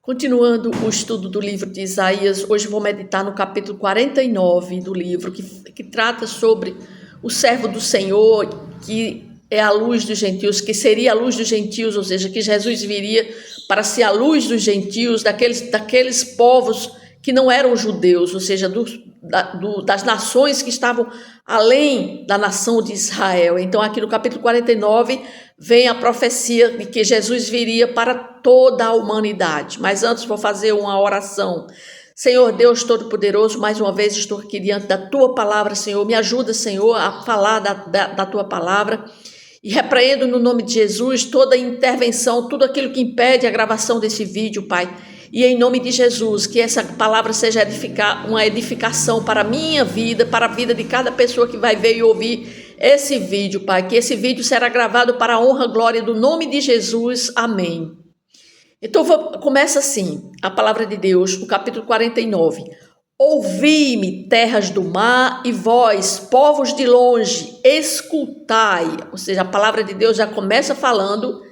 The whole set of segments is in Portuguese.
Continuando o estudo do livro de Isaías, hoje vou meditar no capítulo 49 do livro, que trata sobre o servo do Senhor, que é a luz dos gentios, que seria a luz dos gentios, ou seja, que Jesus viria para ser a luz dos gentios, daqueles povos que não eram judeus, ou seja, das nações que estavam além da nação de Israel. Então, aqui no capítulo 49, vem a profecia de que Jesus viria para toda a humanidade. Mas antes vou fazer uma oração. Senhor Deus Todo-Poderoso, mais uma vez estou aqui diante da Tua palavra, Senhor. Me ajuda, Senhor, a falar da Tua palavra. E repreendo no nome de Jesus toda intervenção, tudo aquilo que impede a gravação desse vídeo, Pai. E em nome de Jesus, que essa palavra seja uma edificação para a minha vida, para a vida de cada pessoa que vai ver e ouvir esse vídeo, Pai. Que esse vídeo será gravado para a honra e glória do nome de Jesus. Amém. Então, começa assim, a palavra de Deus, o capítulo 49. Ouvi-me, terras do mar, e vós, povos de longe, escutai. Ou seja, a palavra de Deus já começa falando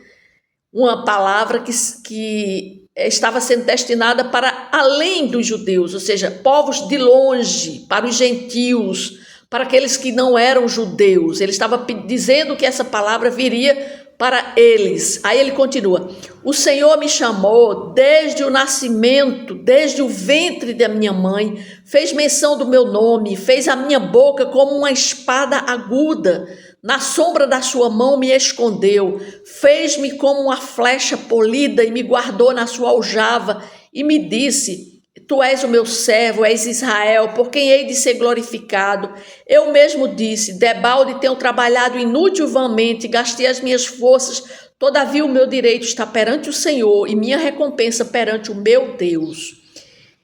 uma palavra que estava sendo destinada para além dos judeus, ou seja, povos de longe, para os gentios, para aqueles que não eram judeus. Ele estava dizendo que essa palavra viria para eles. Aí ele continua: o Senhor me chamou desde o nascimento, desde o ventre da minha mãe, fez menção do meu nome, fez a minha boca como uma espada aguda, na sombra da sua mão me escondeu, fez-me como uma flecha polida e me guardou na sua aljava e me disse: tu és o meu servo, és Israel, por quem hei de ser glorificado. Eu mesmo disse: debalde tenho trabalhado inutilmente, gastei as minhas forças, todavia o meu direito está perante o Senhor e minha recompensa perante o meu Deus.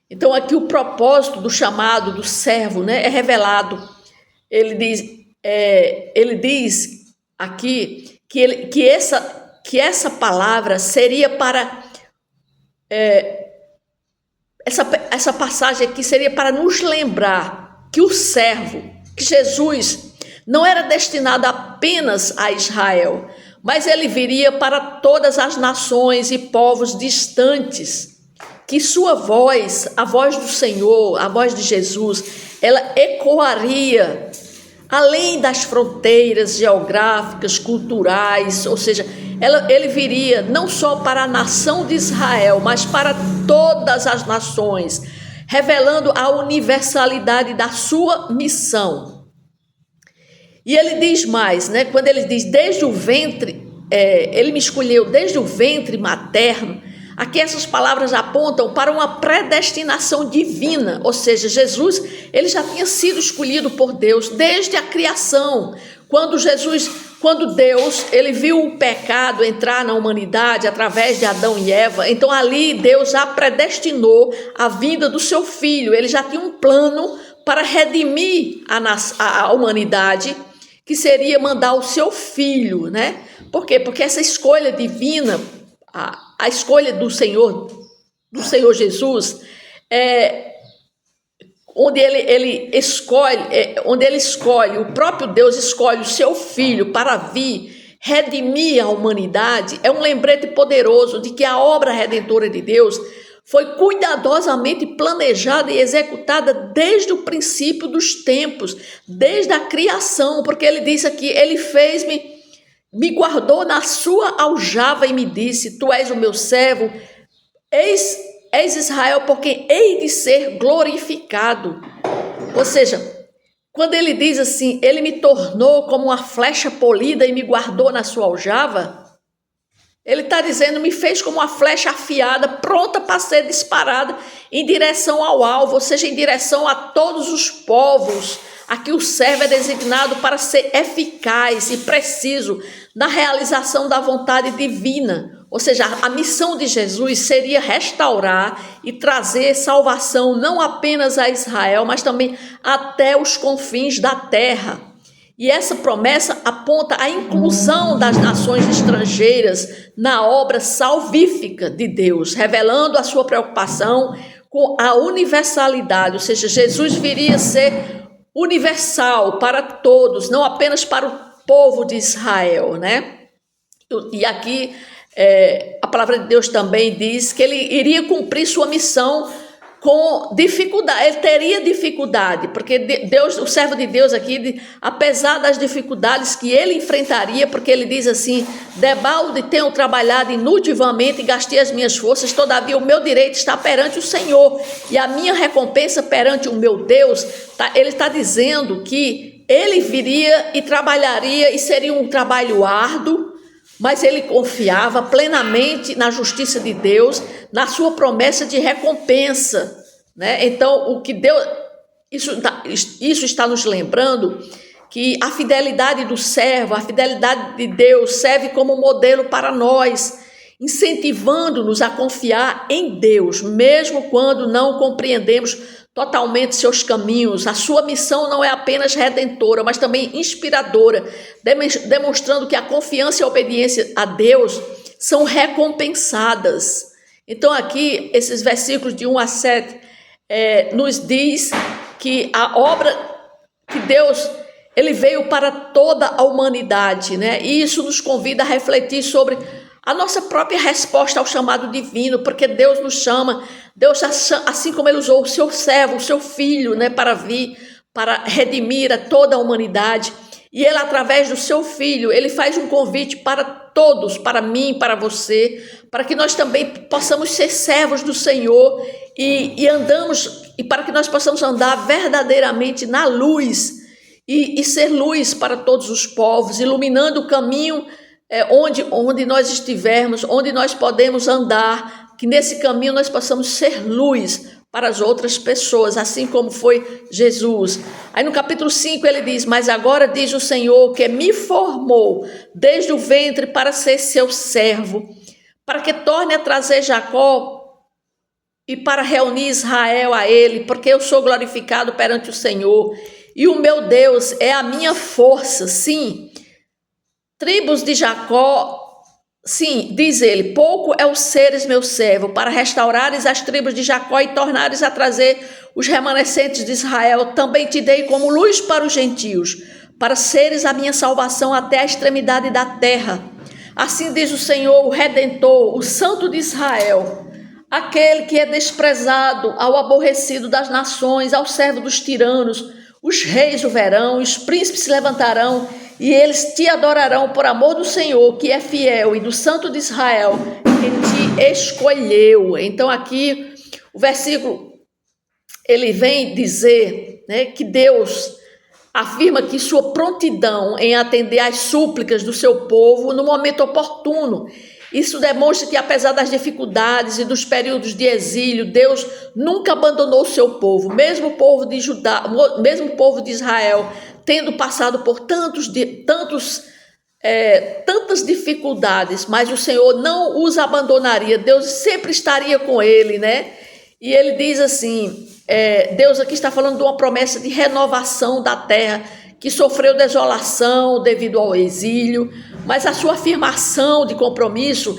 Então aqui o propósito do chamado do servo, é revelado. Ele diz aqui que essa palavra seria para... Essa passagem aqui seria para nos lembrar que o servo, que Jesus, não era destinado apenas a Israel, mas ele viria para todas as nações e povos distantes, que sua voz, a voz do Senhor, a voz de Jesus, ela ecoaria além das fronteiras geográficas, culturais, ou seja, ele viria não só para a nação de Israel, mas para todas as nações, revelando a universalidade da sua missão. E ele diz mais, quando ele diz desde o ventre, ele me escolheu desde o ventre materno. Aqui essas palavras apontam para uma predestinação divina, ou seja, Jesus, ele já tinha sido escolhido por Deus desde a criação. Quando Deus, ele viu o pecado entrar na humanidade através de Adão e Eva, então ali Deus já predestinou a vinda do seu filho. Ele já tinha um plano para redimir a humanidade, que seria mandar o seu filho, Por quê? Porque essa escolha divina, a escolha do Senhor Jesus, onde ele escolhe, o próprio Deus escolhe o seu filho para vir redimir a humanidade, é um lembrete poderoso de que a obra redentora de Deus foi cuidadosamente planejada e executada desde o princípio dos tempos, desde a criação, porque ele disse aqui, ele fez-me, me guardou na sua aljava e me disse: tu és o meu servo, és Israel, por quem hei de ser glorificado. Ou seja, quando ele diz assim, ele me tornou como uma flecha polida e me guardou na sua aljava, ele está dizendo, me fez como uma flecha afiada, pronta para ser disparada em direção ao alvo, ou seja, em direção a todos os povos. Aqui o servo é designado para ser eficaz e preciso na realização da vontade divina. Ou seja, a missão de Jesus seria restaurar e trazer salvação não apenas a Israel, mas também até os confins da terra. E essa promessa aponta a inclusão das nações estrangeiras na obra salvífica de Deus, revelando a sua preocupação com a universalidade, ou seja, Jesus viria a ser universal para todos, não apenas para o povo de Israel, E aqui A palavra de Deus também diz que ele iria cumprir sua missão com dificuldade. Ele teria dificuldade, porque Deus, o servo de Deus aqui, apesar das dificuldades que ele enfrentaria, porque ele diz assim: debalde tenho trabalhado inutilmente e gastei as minhas forças, todavia o meu direito está perante o Senhor e a minha recompensa perante o meu Deus. Ele está dizendo que ele viria e trabalharia, e seria um trabalho árduo, mas ele confiava plenamente na justiça de Deus, na sua promessa de recompensa, né? Então, o que Deus, isso está nos lembrando que a fidelidade do servo, a fidelidade de Deus serve como modelo para nós, incentivando-nos a confiar em Deus, mesmo quando não compreendemos totalmente seus caminhos. A sua missão não é apenas redentora, mas também inspiradora, demonstrando que a confiança e a obediência a Deus são recompensadas. Então aqui, esses versículos de 1 a 7 nos diz que a obra que Deus, ele veio para toda a humanidade, né? E isso nos convida a refletir sobre a nossa própria resposta ao chamado divino, porque Deus nos chama, Deus, assim como ele usou o seu servo, o seu filho, né, para vir, para redimir a toda a humanidade, e ele, através do seu filho, ele faz um convite para todos, para mim, para você, para que nós também possamos ser servos do Senhor e andamos, e para que nós possamos andar verdadeiramente na luz e ser luz para todos os povos, iluminando o caminho onde nós estivermos, onde nós podemos andar, que nesse caminho nós possamos ser luz para as outras pessoas, assim como foi Jesus. Aí no capítulo 5 ele diz: mas agora diz o Senhor que me formou desde o ventre para ser seu servo, para que torne a trazer Jacó e para reunir Israel a ele, porque eu sou glorificado perante o Senhor, e o meu Deus é a minha força. Sim, tribos de Jacó, sim, diz ele, pouco é o seres meu servo, para restaurares as tribos de Jacó e tornares a trazer os remanescentes de Israel. Também te dei como luz para os gentios, para seres a minha salvação até a extremidade da terra. Assim diz o Senhor, o Redentor, o Santo de Israel, aquele que é desprezado, ao aborrecido das nações, ao servo dos tiranos. Os reis o verão, os príncipes se levantarão, e eles te adorarão por amor do Senhor, que é fiel, e do Santo de Israel, que te escolheu. Então aqui o versículo, ele vem dizer, né, que Deus afirma que sua prontidão em atender às súplicas do seu povo no momento oportuno. Isso demonstra que, apesar das dificuldades e dos períodos de exílio, Deus nunca abandonou o seu povo, mesmo o povo de Judá, mesmo o povo de Israel, tendo passado por tantas dificuldades, mas o Senhor não os abandonaria, Deus sempre estaria com ele, né? E ele diz assim, Deus aqui está falando de uma promessa de renovação da terra, que sofreu desolação devido ao exílio, mas a sua afirmação de compromisso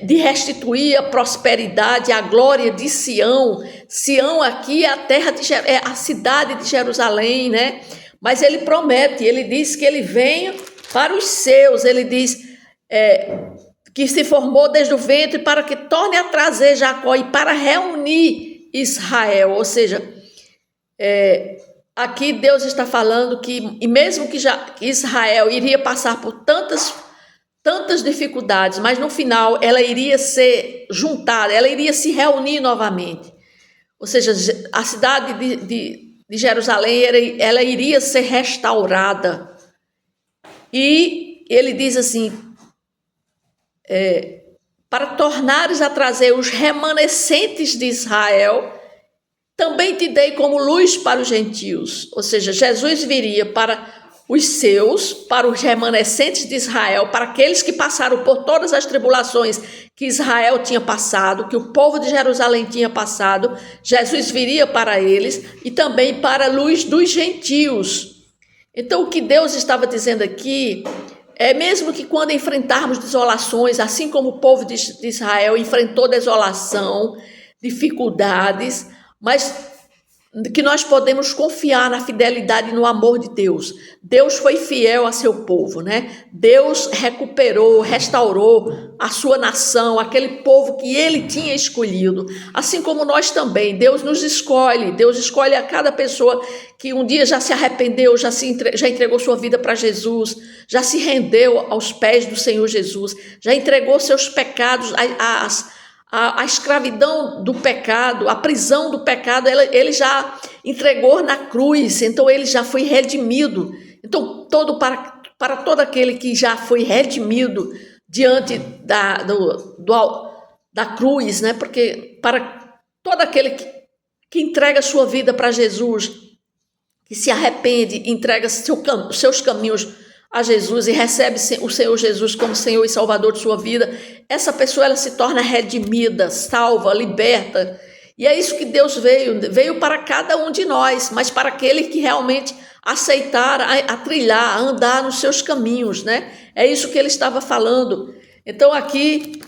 de restituir a prosperidade, a glória de Sião. Sião aqui é a terra é a cidade de Jerusalém, né? Mas ele promete, ele diz que ele venha para os seus, ele diz que se formou desde o ventre para que torne a trazer Jacó e para reunir Israel, ou seja, aqui Deus está falando que, e mesmo que Israel iria passar por tantas dificuldades, mas no final ela iria ser juntada, ela iria se reunir novamente. Ou seja, a cidade de Jerusalém, ela iria ser restaurada. E ele diz assim, para tornares a trazer os remanescentes de Israel, também te dei como luz para os gentios. Ou seja, Jesus viria para os seus, para os remanescentes de Israel, para aqueles que passaram por todas as tribulações que Israel tinha passado, que o povo de Jerusalém tinha passado. Jesus viria para eles e também para a luz dos gentios. Então, o que Deus estava dizendo aqui é mesmo que quando enfrentarmos desolações, assim como o povo de Israel enfrentou desolação, dificuldades, mas que nós podemos confiar na fidelidade e no amor de Deus. Deus foi fiel a seu povo, né? Deus recuperou, restaurou a sua nação, aquele povo que ele tinha escolhido. Assim como nós também, Deus nos escolhe, Deus escolhe a cada pessoa que um dia já se arrependeu, já entregou sua vida para Jesus, já se rendeu aos pés do Senhor Jesus, já entregou seus pecados, a escravidão do pecado, a prisão do pecado, ele já entregou na cruz, então ele já foi redimido. Então, para todo aquele que já foi redimido diante da cruz, né? Porque para todo aquele que entrega sua vida para Jesus, que se arrepende, entrega seus caminhos a Jesus e recebe o Senhor Jesus como Senhor e Salvador de sua vida, essa pessoa ela se torna redimida, salva, liberta. E é isso que Deus veio para cada um de nós, mas para aquele que realmente aceitar a trilhar, a andar nos seus caminhos, né? É isso que ele estava falando. Então aqui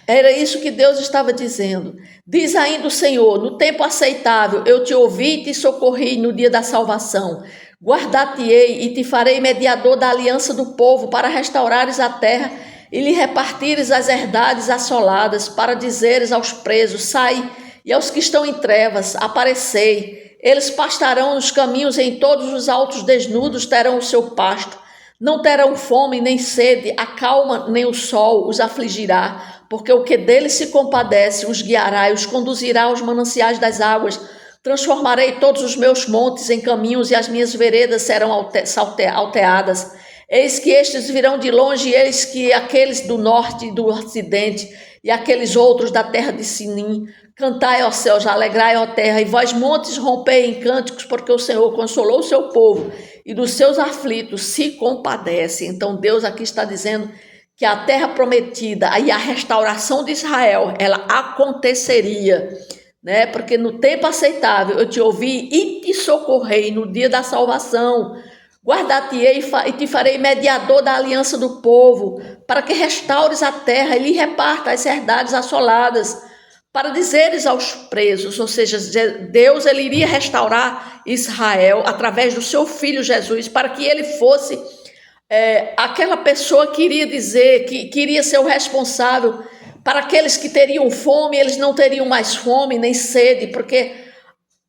era isso que Deus estava dizendo. Diz ainda o Senhor: no tempo aceitável eu te ouvi e te socorri no dia da salvação. Guardar-te-ei e te farei mediador da aliança do povo, para restaurares a terra e lhe repartires as herdades assoladas, para dizeres aos presos: sai, e aos que estão em trevas: aparecei. Eles pastarão nos caminhos, em todos os altos desnudos terão o seu pasto. Não terão fome nem sede, a calma nem o sol os afligirá, porque o que deles se compadece os guiará e os conduzirá aos mananciais das águas. Transformarei todos os meus montes em caminhos e as minhas veredas serão alteadas. Eis que estes virão de longe, eis que aqueles do norte e do ocidente, e aqueles outros da terra de Sinim. Cantai, ó céus, alegrai, ó terra, e vós montes rompei em cânticos, porque o Senhor consolou o seu povo, e dos seus aflitos se compadece. Então Deus aqui está dizendo que a terra prometida e a restauração de Israel, ela aconteceria, né? Porque no tempo aceitável eu te ouvi e te socorrei no dia da salvação. Guardar-te-ei e te farei mediador da aliança do povo, para que restaures a terra e lhe reparta as herdades assoladas, para dizeres aos presos. Ou seja, Deus ele iria restaurar Israel através do seu filho Jesus, para que ele fosse aquela pessoa que iria dizer, que iria ser o responsável para aqueles que teriam fome. Eles não teriam mais fome nem sede, porque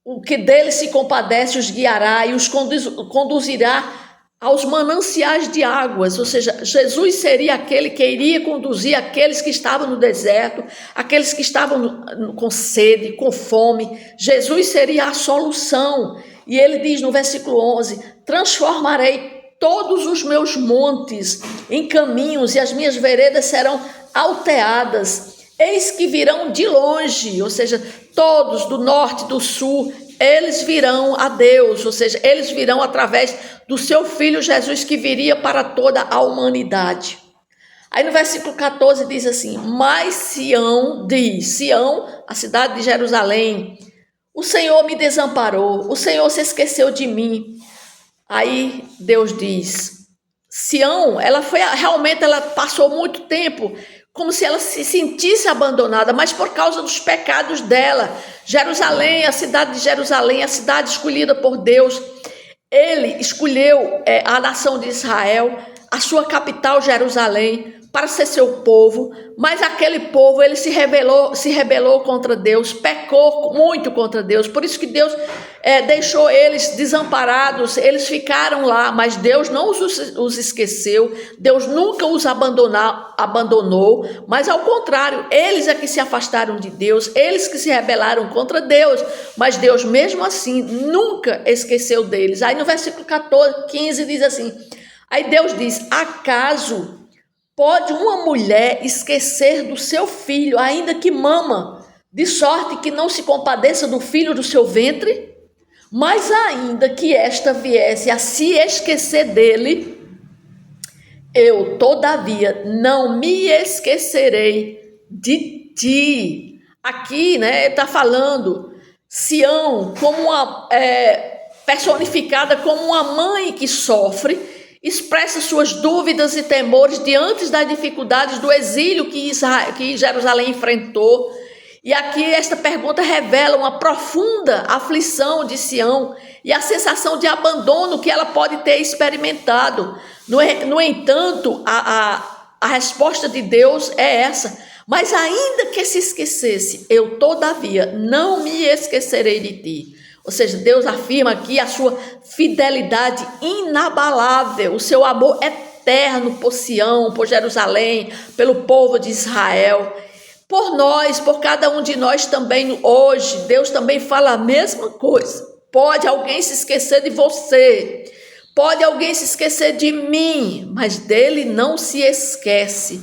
o que deles se compadece os guiará e os conduzirá aos mananciais de águas. Ou seja, Jesus seria aquele que iria conduzir aqueles que estavam no deserto, aqueles que estavam com sede, com fome. Jesus seria a solução. E ele diz no versículo 11: transformarei todos os meus montes em caminhos e as minhas veredas serão alteadas. Eis que virão de longe, ou seja, todos do norte, do sul, eles virão a Deus, ou seja, eles virão através do seu Filho Jesus, que viria para toda a humanidade. Aí no versículo 14 diz assim: mas Sião diz, Sião, a cidade de Jerusalém, o Senhor me desamparou, o Senhor se esqueceu de mim. Aí Deus diz, Sião, ela passou muito tempo como se ela se sentisse abandonada, mas por causa dos pecados dela. Jerusalém, a cidade de Jerusalém, a cidade escolhida por Deus, ele escolheu a nação de Israel, a sua capital Jerusalém, para ser seu povo, mas aquele povo ele se rebelou contra Deus, pecou muito contra Deus. Por isso que Deus deixou eles desamparados. Eles ficaram lá, mas Deus não os esqueceu, Deus nunca os abandonou, mas ao contrário, eles é que se afastaram de Deus, eles que se rebelaram contra Deus, mas Deus mesmo assim nunca esqueceu deles. Aí no versículo 15 diz assim, aí Deus diz, acaso pode uma mulher esquecer do seu filho, ainda que mama, de sorte que não se compadeça do filho do seu ventre? Mas ainda que esta viesse a se esquecer dele, eu, todavia, não me esquecerei de ti. Aqui, né, está falando Sião como personificada como uma mãe que sofre, expressa suas dúvidas e temores diante das dificuldades do exílio que Jerusalém enfrentou. E aqui esta pergunta revela uma profunda aflição de Sião e a sensação de abandono que ela pode ter experimentado. No entanto, a resposta de Deus é essa: mas ainda que se esquecesse, eu todavia não me esquecerei de ti. Ou seja, Deus afirma aqui a sua fidelidade inabalável, o seu amor eterno por Sião, por Jerusalém, pelo povo de Israel. Por nós, por cada um de nós também hoje, Deus também fala a mesma coisa. Pode alguém se esquecer de você, pode alguém se esquecer de mim, mas dele não se esquece.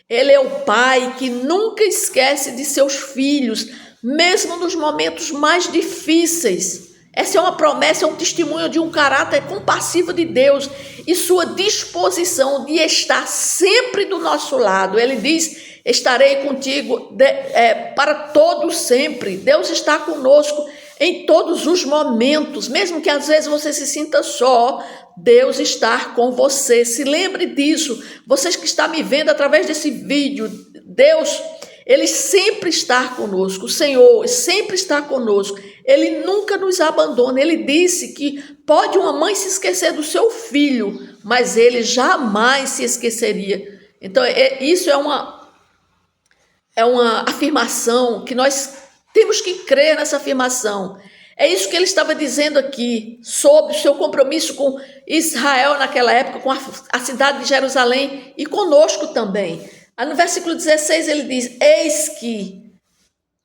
Ele é o Pai que nunca esquece de seus filhos, mesmo nos momentos mais difíceis. Essa é uma promessa, é um testemunho de um caráter compassivo de Deus e sua disposição de estar sempre do nosso lado. Ele diz: estarei contigo para todo sempre. Deus está conosco em todos os momentos, mesmo que às vezes você se sinta só, Deus está com você. Se lembre disso. Vocês que estão me vendo através desse vídeo, Deus, Ele sempre está conosco. O Senhor sempre está conosco. Ele nunca nos abandona. Ele disse que pode uma mãe se esquecer do seu filho, mas Ele jamais se esqueceria. Então, isso é uma afirmação que nós temos que crer nessa afirmação. É isso que ele estava dizendo aqui, sobre o seu compromisso com Israel naquela época, com a cidade de Jerusalém e conosco também. Aí no versículo 16 ele diz: eis que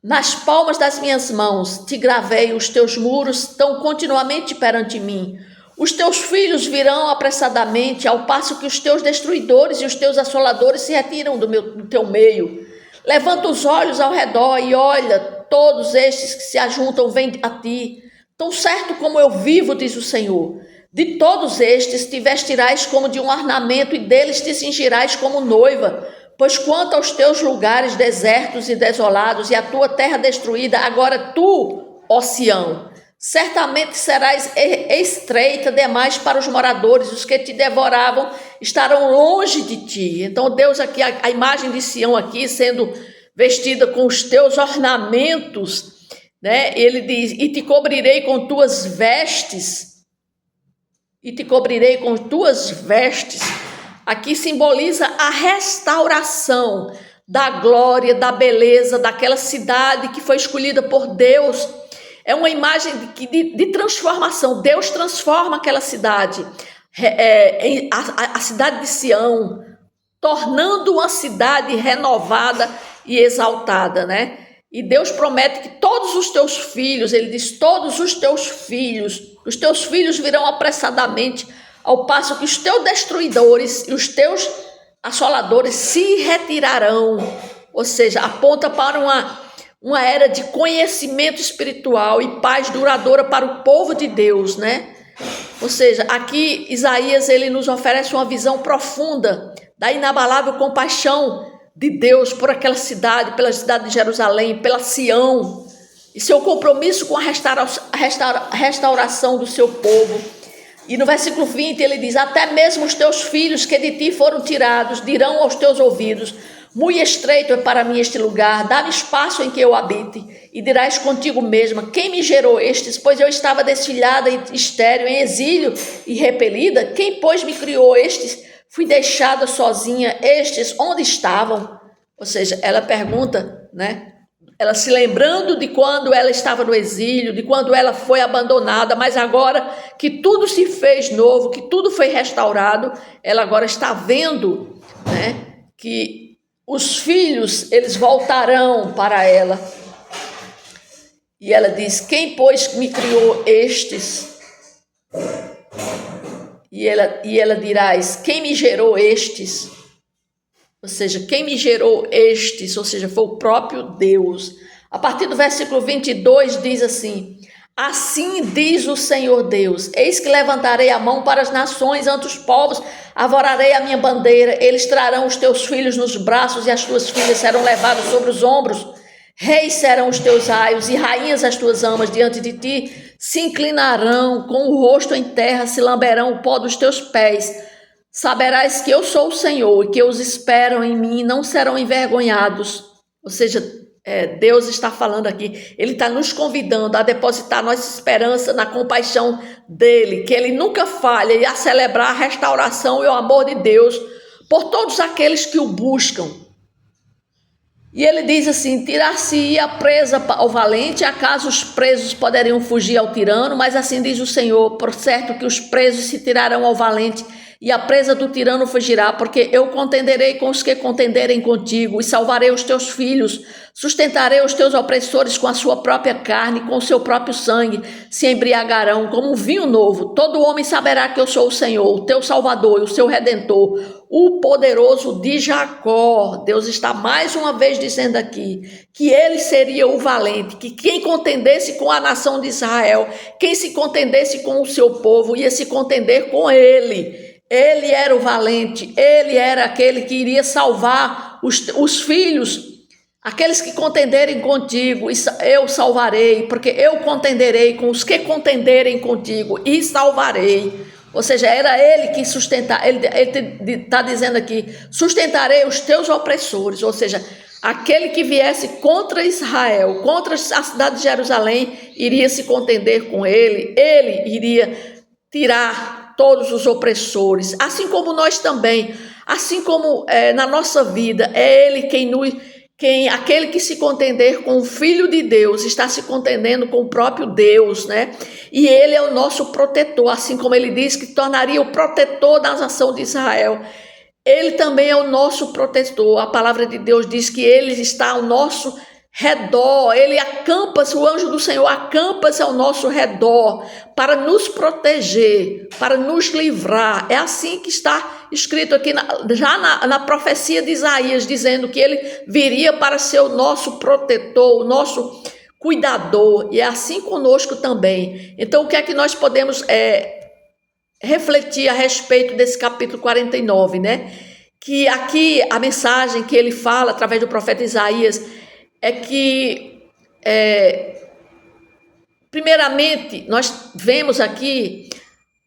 nas palmas das minhas mãos te gravei, os teus muros estão continuamente perante mim. Os teus filhos virão apressadamente, ao passo que os teus destruidores e os teus assoladores se retiram do teu meio. Levanta os olhos ao redor e olha, todos estes que se ajuntam vêm a ti. Tão certo como eu vivo, diz o Senhor, de todos estes te vestirás como de um ornamento e deles te cingirás como noiva. Pois quanto aos teus lugares desertos e desolados e a tua terra destruída, agora tu, ó Sião, certamente serás estreita demais para os moradores, os que te devoravam estarão longe de ti. Então Deus aqui, a imagem de Sião aqui sendo vestida com os teus ornamentos, né? Ele diz: e te cobrirei com tuas vestes, aqui simboliza a restauração da glória, da beleza daquela cidade que foi escolhida por Deus. É uma imagem de transformação. Deus transforma aquela cidade, a cidade de Sião, tornando uma cidade renovada e exaltada, né? E Deus promete que todos os teus filhos, ele diz, todos os teus filhos virão apressadamente, ao passo que os teus destruidores e os teus assoladores se retirarão. Ou seja, aponta para uma era de conhecimento espiritual e paz duradoura para o povo de Deus, né? Ou seja, aqui Isaías ele nos oferece uma visão profunda da inabalável compaixão de Deus por aquela cidade, pela cidade de Jerusalém, pela Sião, e seu compromisso com a restauração do seu povo. E no versículo 20 ele diz: até mesmo os teus filhos que de ti foram tirados dirão aos teus ouvidos: muito estreito é para mim este lugar, dá-me espaço em que eu habite. E dirás contigo mesma: quem me gerou estes? Pois eu estava desfilhada e estéril, em exílio e repelida. Quem, pois, me criou estes? Fui deixada sozinha, estes onde estavam? Ou seja, ela pergunta, né? Ela se lembrando de quando ela estava no exílio, de quando ela foi abandonada, mas agora que tudo se fez novo, que tudo foi restaurado, ela agora está vendo, né, que os filhos, eles voltarão para ela. E ela diz: quem, pois, me criou estes? E ela dirás: quem me gerou estes? Ou seja, quem me gerou estes? Ou seja, foi o próprio Deus. A partir do versículo 22 diz assim: assim diz o Senhor Deus: eis que levantarei a mão para as nações, ante os povos, arvorarei a minha bandeira, eles trarão os teus filhos nos braços e as tuas filhas serão levadas sobre os ombros. Reis serão os teus aios e rainhas as tuas amas diante de ti, se inclinarão com o rosto em terra, se lamberão o pó dos teus pés. Saberás que eu sou o Senhor e que os esperam em mim não serão envergonhados. Ou seja, Deus está falando aqui, Ele está nos convidando a depositar nossa esperança na compaixão dEle, que Ele nunca falha, e a celebrar a restauração e o amor de Deus por todos aqueles que o buscam. E Ele diz assim: tirar-se-ia presa ao valente, acaso os presos poderiam fugir ao tirano? Mas assim diz o Senhor: por certo que os presos se tirarão ao valente, e a presa do tirano fugirá, porque eu contenderei com os que contenderem contigo, e salvarei os teus filhos, sustentarei os teus opressores com a sua própria carne, com o seu próprio sangue, se embriagarão como um vinho novo. Todo homem saberá que eu sou o Senhor, o teu Salvador e o seu Redentor, o poderoso de Jacó. Deus está mais uma vez dizendo aqui que Ele seria o valente, que quem contendesse com a nação de Israel, quem se contendesse com o seu povo, ia se contender com Ele. Ele era o valente, Ele era aquele que iria salvar os filhos, aqueles que contenderem contigo, eu salvarei, porque eu contenderei com os que contenderem contigo e salvarei. Ou seja, era Ele que sustentar. Ele está dizendo aqui: sustentarei os teus opressores, ou seja, aquele que viesse contra Israel, contra a cidade de Jerusalém, iria se contender com ele iria tirar todos os opressores, assim como nós também, assim como na nossa vida, é Ele aquele que se contender com o Filho de Deus, está se contendendo com o próprio Deus, né? E Ele é o nosso protetor, assim como Ele diz que tornaria o protetor da nação de Israel. Ele também é o nosso protetor. A palavra de Deus diz que Ele está ao nosso redor, Ele acampa-se, o anjo do Senhor acampa-se ao nosso redor para nos proteger, para nos livrar. É assim que está escrito aqui já na profecia de Isaías, dizendo que Ele viria para ser o nosso protetor, o nosso cuidador, e é assim conosco também. Então, o que é que nós podemos refletir a respeito desse capítulo 49, né? Que aqui a mensagem que ele fala através do profeta Isaías é que, primeiramente, nós vemos aqui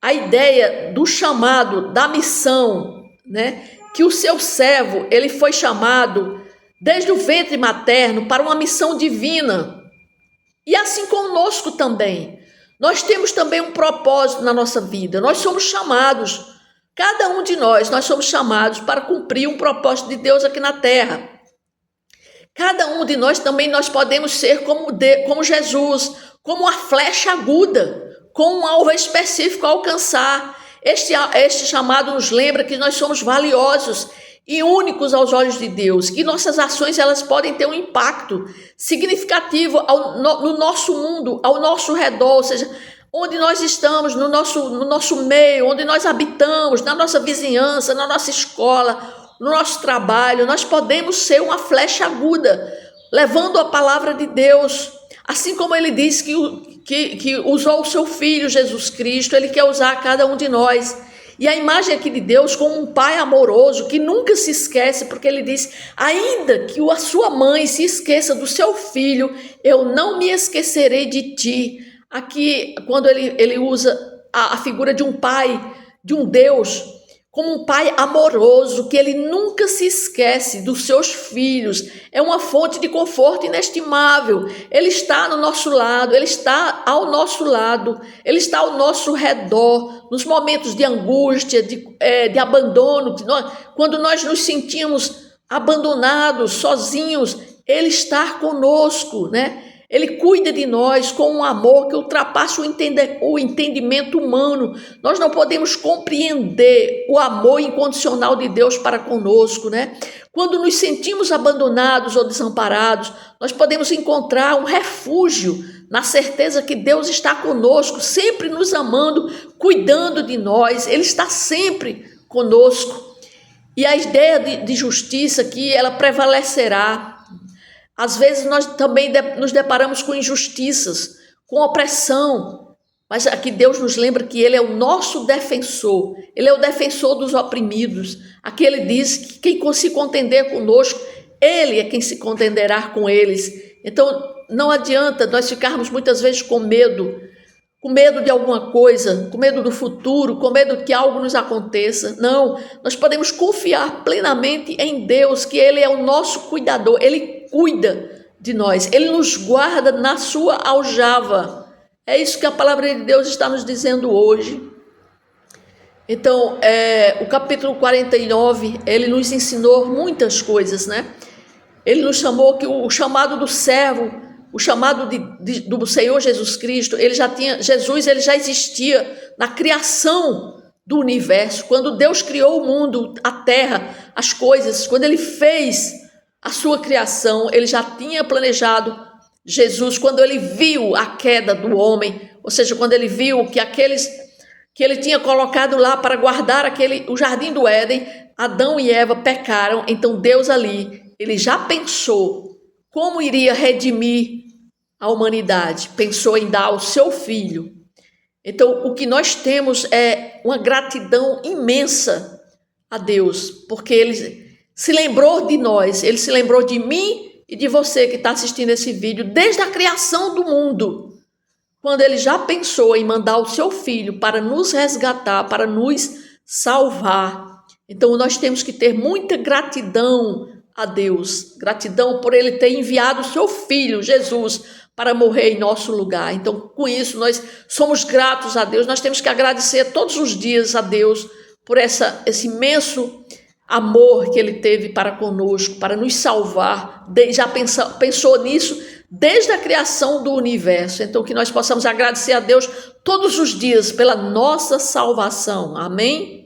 a ideia do chamado, da missão, né? Que o seu servo, ele foi chamado desde o ventre materno para uma missão divina. E assim conosco também. Nós temos também um propósito na nossa vida. Nós somos chamados, cada um de nós somos chamados para cumprir um propósito de Deus aqui na terra. Cada um de nós também nós podemos ser como Jesus, como uma flecha aguda, com um alvo específico a alcançar. Este chamado nos lembra que nós somos valiosos e únicos aos olhos de Deus, que nossas ações elas podem ter um impacto significativo no nosso mundo, ao nosso redor, ou seja, onde nós estamos, no nosso meio, onde nós habitamos, na nossa vizinhança, na nossa escola, no nosso trabalho. Nós podemos ser uma flecha aguda, levando a palavra de Deus, assim como Ele disse que usou o seu Filho Jesus Cristo. Ele quer usar cada um de nós. E a imagem aqui de Deus como um pai amoroso que nunca se esquece, porque Ele diz: ainda que a sua mãe se esqueça do seu filho, eu não me esquecerei de ti. Aqui, quando ele usa a figura de um pai, de um Deus, como um pai amoroso, que Ele nunca se esquece dos seus filhos, é uma fonte de conforto inestimável. Ele está no nosso lado, Ele está ao nosso lado, Ele está ao nosso redor, nos momentos de angústia, de abandono, quando nós nos sentimos abandonados, sozinhos, Ele está conosco, né? Ele cuida de nós com um amor que ultrapassa o entendimento humano. Nós não podemos compreender o amor incondicional de Deus para conosco, né? Quando nos sentimos abandonados ou desamparados, nós podemos encontrar um refúgio na certeza que Deus está conosco, sempre nos amando, cuidando de nós. Ele está sempre conosco. E a ideia de justiça aqui, ela prevalecerá. Às vezes nós também nos deparamos com injustiças, com opressão, mas aqui Deus nos lembra que Ele é o nosso defensor, Ele é o defensor dos oprimidos. Aqui Ele diz que quem se contender conosco, Ele é quem se contenderá com eles. Então não adianta nós ficarmos muitas vezes com medo de alguma coisa, com medo do futuro, com medo que algo nos aconteça. Não, nós podemos confiar plenamente em Deus, que Ele é o nosso cuidador, Ele cuida de nós. Ele nos guarda na sua aljava. É isso que a palavra de Deus está nos dizendo hoje. Então, o capítulo 49, ele nos ensinou muitas coisas, né? Ele nos chamou que o chamado do servo, o chamado do Senhor Jesus Cristo, Jesus ele já existia na criação do universo. Quando Deus criou o mundo, a terra, as coisas, quando ele fez a sua criação, ele já tinha planejado Jesus. Quando ele viu a queda do homem, ou seja, quando ele viu que aqueles que ele tinha colocado lá para guardar o jardim do Éden, Adão e Eva pecaram. Então Deus ali, ele já pensou como iria redimir a humanidade, pensou em dar o seu filho. Então o que nós temos é uma gratidão imensa a Deus, porque ele se lembrou de nós, ele se lembrou de mim e de você que está assistindo esse vídeo desde a criação do mundo, quando ele já pensou em mandar o seu filho para nos resgatar, para nos salvar. Então nós temos que ter muita gratidão a Deus, gratidão por ele ter enviado o seu filho, Jesus, para morrer em nosso lugar. Então com isso nós somos gratos a Deus, nós temos que agradecer todos os dias a Deus por esse imenso amor que ele teve para conosco, para nos salvar. Já pensou nisso desde a criação do universo. Então que nós possamos agradecer a Deus todos os dias pela nossa salvação. Amém?